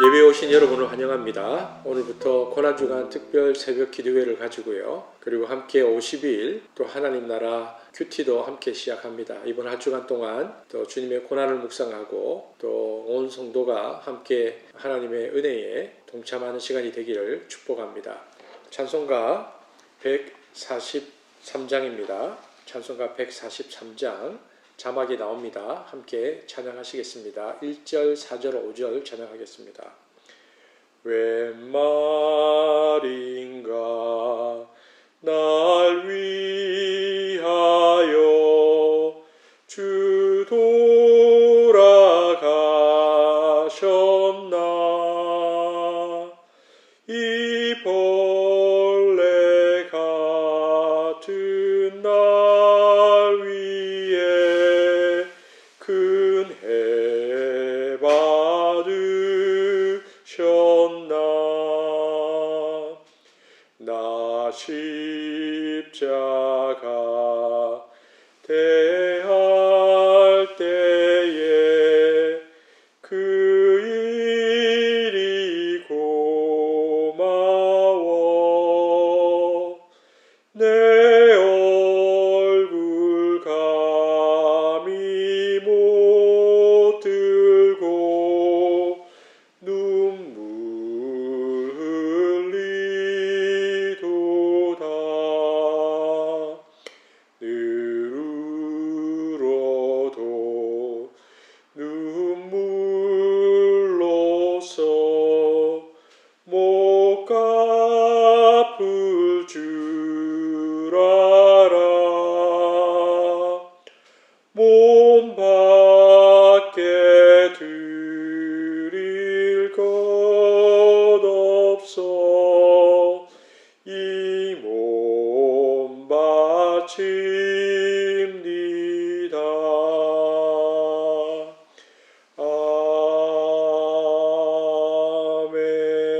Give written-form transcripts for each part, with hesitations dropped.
예배에 오신 여러분을 환영합니다. 오늘부터 고난주간 특별 새벽 기도회를 가지고요. 그리고 함께 50일 또 하나님 나라 큐티도 함께 시작합니다. 이번 한 주간 동안 또 주님의 고난을 묵상하고 또 온 성도가 함께 하나님의 은혜에 동참하는 시간이 되기를 축복합니다. 찬송가 143장입니다. 찬송가 143장 자막이 나옵니다. 함께 찬양하시겠습니다. 1절, 4절, 5절 찬양하겠습니다. 웬 말인가 날 위하여 주 돌아가셨나 이 벌레 같은 날 위에 큰 해 받으셨나 나 십자가 대할 때에 그 일이 고마워 내 얼굴 감히 못 들고 눈물 흘리도다 늘 울어도 눈물로써 못 갚을 줄 알아 몸 밖에 드릴 것 없어 이 몸 바칩니다.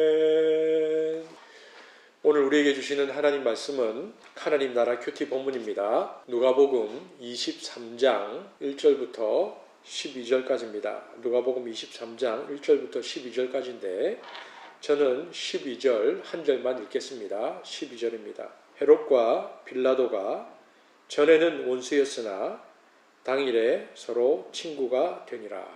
아멘. 오늘 우리에게 주시는 하나님 말씀은 하나님 나라 큐티 본문입니다. 누가복음 23장 1절부터 12절까지입니다. 누가복음 23장 1절부터 12절까지인데 저는 12절 한 절만 읽겠습니다. 12절입니다. 헤롯과 빌라도가 전에는 원수였으나 당일에 서로 친구가 되니라.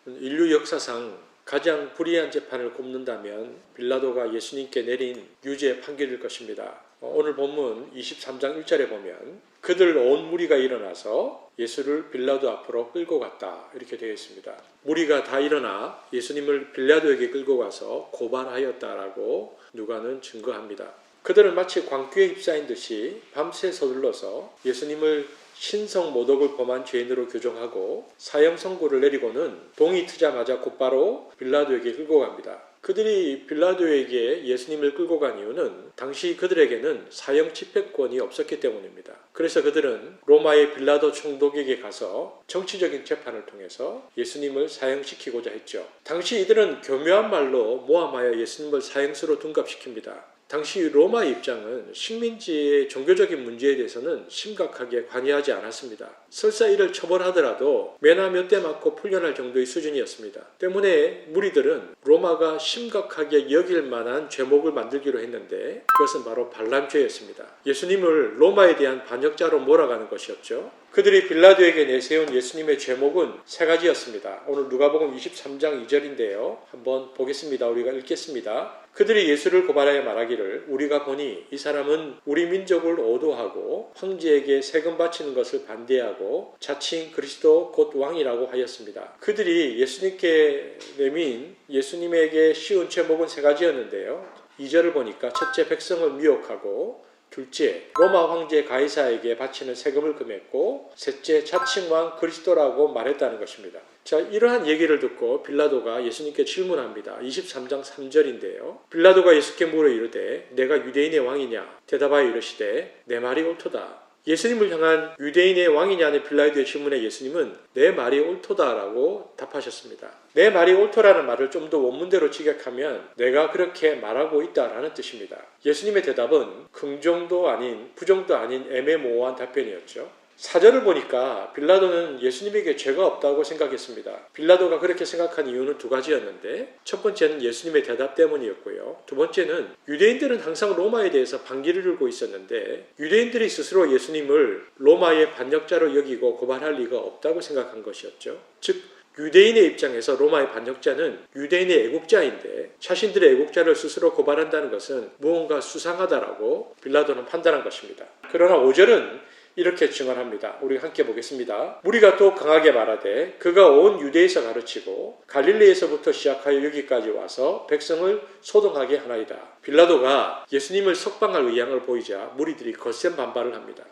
인류 역사상 가장 불의한 재판을 꼽는다면 빌라도가 예수님께 내린 유죄 판결일 것입니다. 오늘 본문 23장 1절에 보면 그들 온 무리가 일어나서 예수를 빌라도 앞으로 끌고 갔다 이렇게 되어 있습니다. 무리가 다 일어나 예수님을 빌라도에게 끌고 가서 고발하였다라고 누가는 증거합니다. 그들은 마치 광교에 휩싸인 듯이 밤새 서둘러서 예수님을 신성 모독을 범한 죄인으로 규정하고 사형 선고를 내리고는 동이 트자마자 곧바로 빌라도에게 끌고 갑니다. 그들이 빌라도에게 예수님을 끌고 간 이유는 당시 그들에게는 사형 집행권이 없었기 때문입니다. 그래서 그들은 로마의 빌라도 총독에게 가서 정치적인 재판을 통해서 예수님을 사형시키고자 했죠. 당시 이들은 교묘한 말로 모함하여 예수님을 사형수로 둔갑시킵니다. 당시 로마의 입장은 식민지의 종교적인 문제에 대해서는 심각하게 관여하지 않았습니다. 설사 이를 처벌하더라도 매나 몇 대 맞고 풀려날 정도의 수준이었습니다. 때문에 무리들은 로마가 심각하게 여길 만한 죄목을 만들기로 했는데 그것은 바로 반란죄였습니다. 예수님을 로마에 대한 반역자로 몰아가는 것이었죠. 그들이 빌라도에게 내세운 예수님의 죄목은 세 가지였습니다. 오늘 누가복음 23장 2절인데요. 한번 보겠습니다. 우리가 읽겠습니다. 그들이 예수를 고발하여 말하기를 우리가 보니 이 사람은 우리 민족을 오도하고 황제에게 세금 바치는 것을 반대하고 자칭 그리스도 곧 왕이라고 하였습니다. 그들이 예수님께 내민 예수님에게 씌운 죄목은 세 가지였는데요. 2절을 보니까 첫째 백성을 미혹하고 둘째, 로마 황제 가이사에게 바치는 세금을 금했고 셋째, 자칭 왕 그리스도라고 말했다는 것입니다. 자, 이러한 얘기를 듣고 빌라도가 예수님께 질문합니다. 23장 3절인데요. 빌라도가 예수께 물어 이르되 내가 유대인의 왕이냐? 대답하여 이르시되 내 말이 옳도다. 예수님을 향한 유대인의 왕이냐는 빌라도의 질문에 예수님은 내 말이 옳도다라고 답하셨습니다. 내 말이 옳도라는 말을 좀 더 원문대로 직역하면 내가 그렇게 말하고 있다라는 뜻입니다. 예수님의 대답은 긍정도 아닌 부정도 아닌 애매모호한 답변이었죠. 4절을 보니까 빌라도는 예수님에게 죄가 없다고 생각했습니다. 빌라도가 그렇게 생각한 이유는 두 가지였는데, 첫 번째는 예수님의 대답 때문이었고요. 두 번째는 유대인들은 항상 로마에 대해서 반기를 들고 있었는데 유대인들이 스스로 예수님을 로마의 반역자로 여기고 고발할 리가 없다고 생각한 것이었죠. 즉 유대인의 입장에서 로마의 반역자는 유대인의 애국자인데 자신들의 애국자를 스스로 고발한다는 것은 무언가 수상하다라고 빌라도는 판단한 것입니다. 그러나 5절은 이렇게 증언합니다. 우리 함께 보겠습니다. 무리가 또 강하게 말하되 그가 온 유대에서 가르치고 갈릴리에서부터 시작하여 여기까지 와서 백성을 소동하게 하나이다. 빌라도가 예수님을 석방할 의향을 보이자 무리들이 거센 반발을 합니다.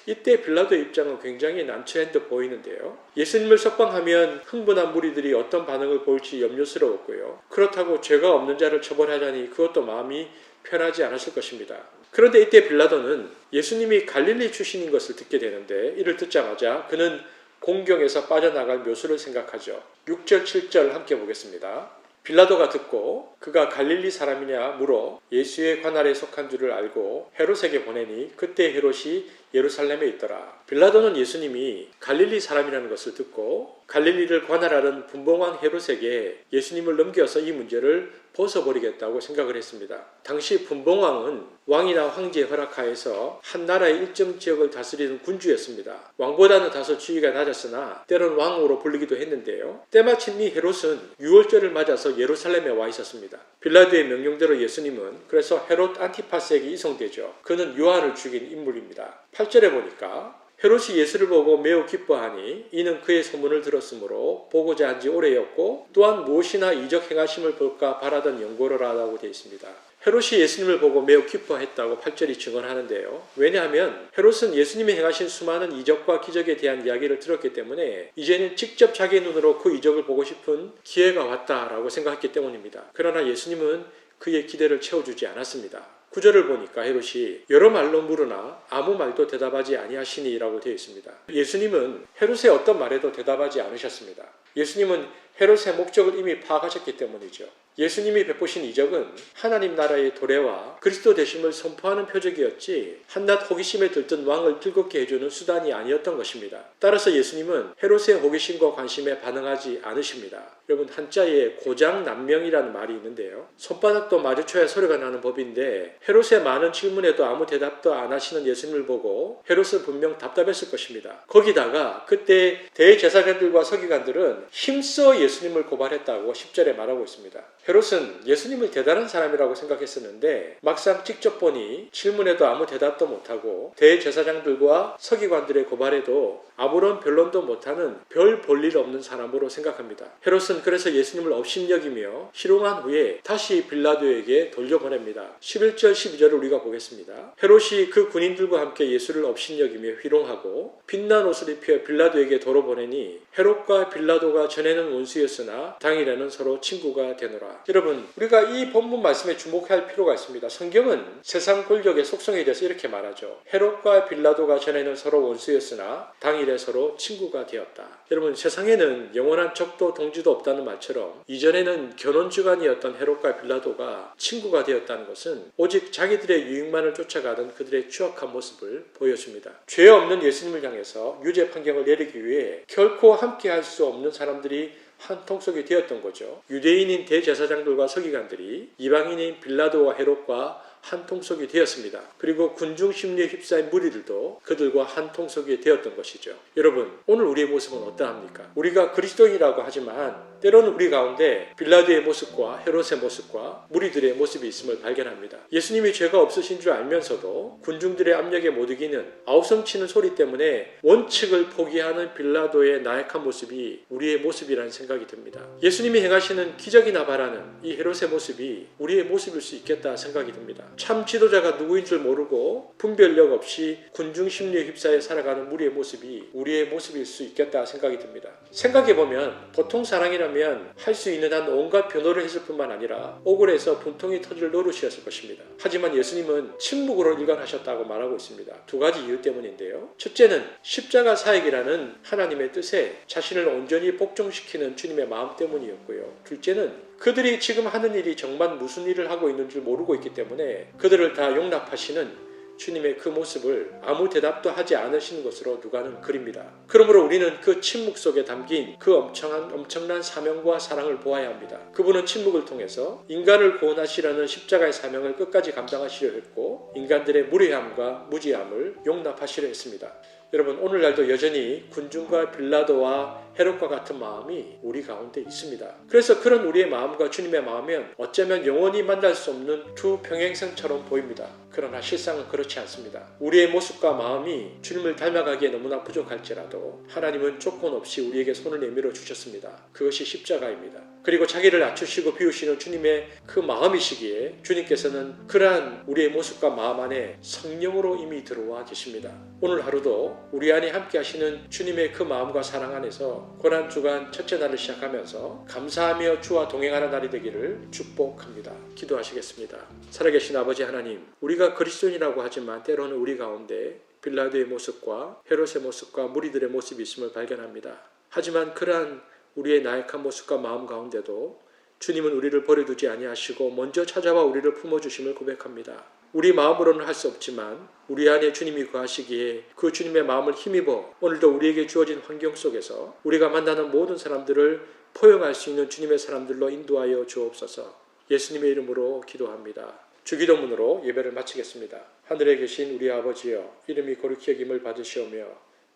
이때 빌라도의 입장은 굉장히 난처해 보이는데요. 예수님을 석방하면 흥분한 무리들이 어떤 반응을 보일지 염려스러웠고요. 그렇다고 죄가 없는 자를 처벌하자니 그것도 마음이 편하지 않았을 것입니다. 그런데 이때 빌라도는 예수님이 갈릴리 출신인 것을 듣게 되는데 이를 듣자마자 그는 공경에서 빠져나갈 묘수를 생각하죠. 6절 7절 함께 보겠습니다. 빌라도가 듣고 그가 갈릴리 사람이냐 물어 예수의 관할에 속한 줄을 알고 헤롯에게 보내니 그때 헤롯이 예루살렘에 있더라. 빌라도는 예수님이 갈릴리 사람이라는 것을 듣고 갈릴리를 관할하는 분봉왕 헤롯에게 예수님을 넘겨서 이 문제를 벗어버리겠다고 생각을 했습니다. 당시 분봉왕은 왕이나 황제의 허락하에서 한 나라의 일정 지역을 다스리는 군주였습니다. 왕보다는 다소 지위가 낮았으나 때론 왕으로 불리기도 했는데요. 때마침 이 헤롯은 유월절을 맞아서 예루살렘에 와 있었습니다. 빌라도의 명령대로 예수님은 그래서 헤롯 안티파스에게 이송되죠. 그는 요한을 죽인 인물입니다. 8절에 보니까 헤롯이 예수를 보고 매우 기뻐하니 이는 그의 소문을 들었으므로 보고자 한지 오래였고 또한 무엇이나 이적 행하심을 볼까 바라던 연고로라라고 되어 있습니다. 헤롯이 예수님을 보고 매우 기뻐했다고 8절이 증언하는데요. 왜냐하면 헤롯은 예수님이 행하신 수많은 이적과 기적에 대한 이야기를 들었기 때문에 이제는 직접 자기 눈으로 그 이적을 보고 싶은 기회가 왔다라고 생각했기 때문입니다. 그러나 예수님은 그의 기대를 채워주지 않았습니다. 9절을 보니까 헤롯이 여러 말로 물으나 아무 말도 대답하지 아니하시니라고 되어 있습니다. 예수님은 헤롯의 어떤 말에도 대답하지 않으셨습니다. 예수님은 헤롯의 목적을 이미 파악하셨기 때문이죠. 예수님이 베푸신 이적은 하나님 나라의 도래와 그리스도 되심을 선포하는 표적이었지 한낱 호기심에 들뜬 왕을 즐겁게 해주는 수단이 아니었던 것입니다. 따라서 예수님은 헤롯의 호기심과 관심에 반응하지 않으십니다. 여러분 한자에 고장난명이라는 말이 있는데요. 손바닥도 마주쳐야 소리가 나는 법인데 헤롯의 많은 질문에도 아무 대답도 안 하시는 예수님을 보고 헤롯은 분명 답답했을 것입니다. 거기다가 그때 대제사장들과 서기관들은 힘써 예수님을 고발했다고 10절에 말하고 있습니다. 헤롯은 예수님을 대단한 사람이라고 생각했었는데 막상 직접 보니 질문에도 아무 대답도 못하고 대제사장들과 서기관들의 고발에도 아무런 변론도 못하는 별 볼일 없는 사람으로 생각합니다. 헤롯은 그래서 예수님을 업신여기며 희롱한 후에 다시 빌라도에게 돌려보냅니다. 11절 12절을 우리가 보겠습니다. 헤롯이 그 군인들과 함께 예수를 업신여기며 희롱하고 빛난 옷을 입혀 빌라도에게 도로 보내니 헤롯과 빌라도가 전에는 원수였으나 당일에는 서로 친구가 되노라. 여러분 우리가 이 본문 말씀에 주목할 필요가 있습니다. 성경은 세상 권력의 속성에 대해서 이렇게 말하죠. 헤롯과 빌라도가 전에는 서로 원수였으나 당일에 서로 친구가 되었다. 여러분 세상에는 영원한 적도 동지도 없다는 말처럼 이전에는 견원주간이었던 헤롯과 빌라도가 친구가 되었다는 것은 오직 자기들의 유익만을 쫓아가던 그들의 추악한 모습을 보여줍니다. 죄 없는 예수님을 향해서 유죄 판결을 내리기 위해 결코 함께할 수 없는 사람들이 한 통속이 되었던 거죠. 유대인인 대제사장들과 서기관들이 이방인인 빌라도와 헤롯과 한 통속이 되었습니다. 그리고 군중 심리에 휩싸인 무리들도 그들과 한 통속이 되었던 것이죠. 여러분 오늘 우리의 모습은 어떠합니까? 우리가 그리스도인이라고 하지만 때로는 우리 가운데 빌라도의 모습과 헤롯의 모습과 무리들의 모습이 있음을 발견합니다. 예수님이 죄가 없으신 줄 알면서도 군중들의 압력에 못 이기는 아우성치는 소리 때문에 원칙을 포기하는 빌라도의 나약한 모습이 우리의 모습이라는 생각이 듭니다. 예수님이 행하시는 기적이나 바라는 이 헤롯의 모습이 우리의 모습일 수 있겠다 생각이 듭니다. 참 지도자가 누구인 줄 모르고 분별력 없이 군중 심리에 휩싸여 살아가는 우리의 모습이 우리의 모습일 수 있겠다 생각이 듭니다. 생각해보면 보통 사람이라면 할 수 있는 한 온갖 변호를 했을 뿐만 아니라 억울해서 분통이 터질 노릇이었을 것입니다. 하지만 예수님은 침묵으로 일관하셨다고 말하고 있습니다. 두 가지 이유 때문인데요. 첫째는 십자가 사역이라는 하나님의 뜻에 자신을 온전히 복종시키는 주님의 마음 때문이었고요. 둘째는 그들이 지금 하는 일이 정말 무슨 일을 하고 있는 줄 모르고 있기 때문에 그들을 다 용납하시는 주님의 그 모습을 아무 대답도 하지 않으시는 것으로 누가는 그립니다. 그러므로 우리는 그 침묵 속에 담긴 그 엄청난 사명과 사랑을 보아야 합니다. 그분은 침묵을 통해서 인간을 구원하시려는 십자가의 사명을 끝까지 감당하시려 했고 인간들의 무례함과 무지함을 용납하시려 했습니다. 여러분, 오늘날도 여전히 군중과 빌라도와 헤롯과 같은 마음이 우리 가운데 있습니다. 그래서 그런 우리의 마음과 주님의 마음은 어쩌면 영원히 만날 수 없는 두 평행선처럼 보입니다. 그러나 실상은 그렇지 않습니다. 우리의 모습과 마음이 주님을 닮아가기에 너무나 부족할지라도 하나님은 조건 없이 우리에게 손을 내밀어 주셨습니다. 그것이 십자가입니다. 그리고 자기를 낮추시고 비우시는 주님의 그 마음이시기에 주님께서는 그러한 우리의 모습과 마음 안에 성령으로 이미 들어와 계십니다. 오늘 하루도 우리 안에 함께 하시는 주님의 그 마음과 사랑 안에서 고난주간 첫째 날을 시작하면서 감사하며 주와 동행하는 날이 되기를 축복합니다. 기도하시겠습니다. 살아계신 아버지 하나님, 우리가 그리스도인이라고 하지만 때로는 우리 가운데 빌라도의 모습과 헤롯의 모습과 무리들의 모습이 있음을 발견합니다. 하지만 그러한 우리의 나약한 모습과 마음 가운데도 주님은 우리를 버려두지 아니하시고 먼저 찾아와 우리를 품어주심을 고백합니다. 우리 마음으로는 할 수 없지만 우리 안에 주님이 거하시기에 그 주님의 마음을 힘입어 오늘도 우리에게 주어진 환경 속에서 우리가 만나는 모든 사람들을 포용할 수 있는 주님의 사람들로 인도하여 주옵소서. 예수님의 이름으로 기도합니다. 주기도문으로 예배를 마치겠습니다. 하늘에 계신 우리 아버지여, 이름이 거룩히 여김을 받으시오며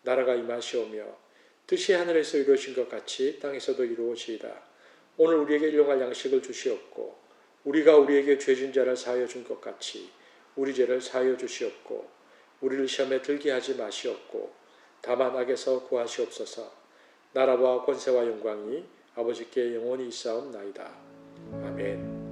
나라가 임하시오며 뜻이 하늘에서 이루어진 것 같이 땅에서도 이루어지이다. 오늘 우리에게 일용할 양식을 주시옵고 우리가 우리에게 죄진 자를 사하여 준 것 같이 우리 죄를 사하여 주시옵고 우리를 시험에 들게 하지 마시옵고 다만 악에서 구하시옵소서. 나라와 권세와 영광이 아버지께 영원히 있사옵나이다. 아멘.